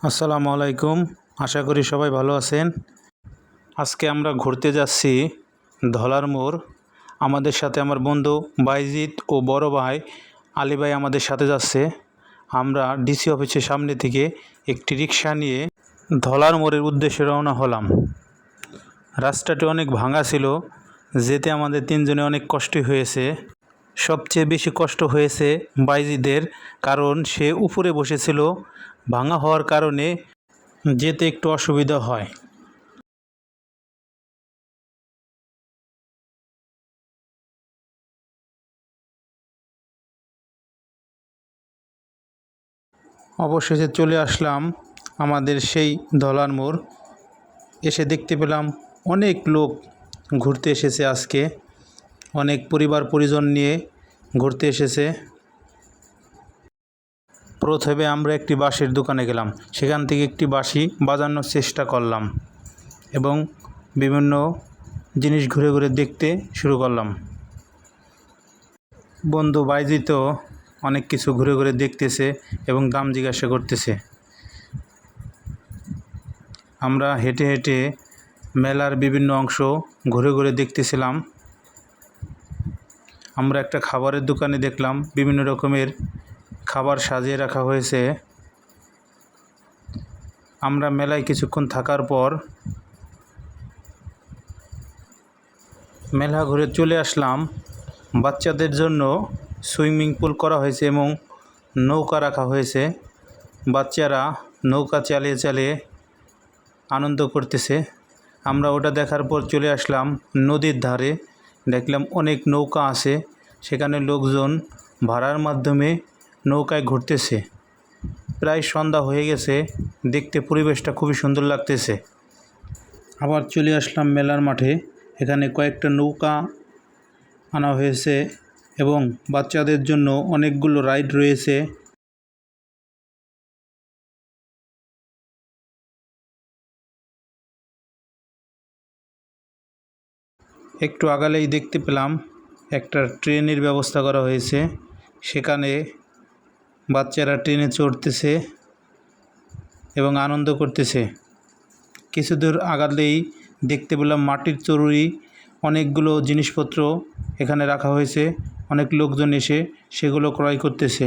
আসসালামু আলাইকুম। আশা করি সবাই ভালো আছেন। আজকে আমরা ঘুরতে যাচ্ছি ধলার মোড়। আমাদের সাথে আমার বন্ধু বাইজিৎ ও বড় ভাই আলী ভাই আমাদের সাথে যাচ্ছে। আমরা ডিসি অফিসের সামনে থেকে একটি রিক্সা নিয়ে ধলার মোড়ের উদ্দেশ্যে রওনা হলাম। রাস্তাটি অনেক ভাঙা ছিল, যেতে আমাদের তিনজনে অনেক কষ্ট হয়েছে। সবচেয়ে বেশি কষ্ট হয়েছে বাইজিদের, কারণ সে উপরে বসেছিল। ভাঙা হওয়ার কারণে যেতে একটু অসুবিধা হয়। অবশেষে চলে আসলাম আমাদের সেই ধলার মোড়। এসে দেখতে পেলাম অনেক লোক ঘুরতে এসেছে। আজকে অনেক পরিবার পরিজন নিয়ে ঘুরতে এসেছে। প্রথমে আমরা একটি বাঁশির দোকানে গেলাম, সেখান থেকে একটি বাঁশি বাজানোর চেষ্টা করলাম এবং বিভিন্ন জিনিস ঘুরে ঘুরে দেখতে শুরু করলাম। বন্ধু বাইজিৎও অনেক কিছু ঘুরে ঘুরে দেখতেছে এবং দাম জিজ্ঞাসা করতেছে। আমরা হেঁটে হেঁটে মেলার বিভিন্ন অংশ ঘুরে ঘুরে দেখতেছিলাম। আমরা একটা খাবারের দোকানে দেখলাম বিভিন্ন রকমের খাবার সাজিয়ে রাখা হয়েছে। আমরা মেলায় কিছুক্ষণ থাকার পর মেলা ঘুরে চলে আসলাম। বাচ্চাদের জন্য সুইমিং পুল করা হয়েছে এবং নৌকা রাখা হয়েছে। বাচ্চারা নৌকা চালিয়ে চালিয়ে আনন্দ করতেছে। আমরা ওটা দেখার পর চলে আসলাম নদীর ধারে। দেখলাম অনেক নৌকা আছে, সেখানে লোকজন ভাড়ার মাধ্যমে নৌকায় ঘুরতেছে। প্রায় সন্ধ্যা হয়ে গেছে, দেখতে পরিবেশটা খুবই সুন্দর লাগতেছে। আবার চলে আসলাম মেলার মাঠে। এখানে কয়েকটা নৌকা আনা হয়েছে এবং বাচ্চাদের জন্য অনেকগুলো রাইড রয়েছে। একটু আগালেই দেখতে পেলাম একটা ট্রেনের ব্যবস্থা করা হয়েছে। সেখানে বাচ্চারা ট্রেনে চড়তেছে এবং আনন্দ করতেছে। কিছু দূর আগালেই দেখতে পেলাম মাটির চড়ুই, অনেকগুলো জিনিসপত্র এখানে রাখা হয়েছে। অনেক লোকজন এসে সেগুলো ক্রয় করতেছে।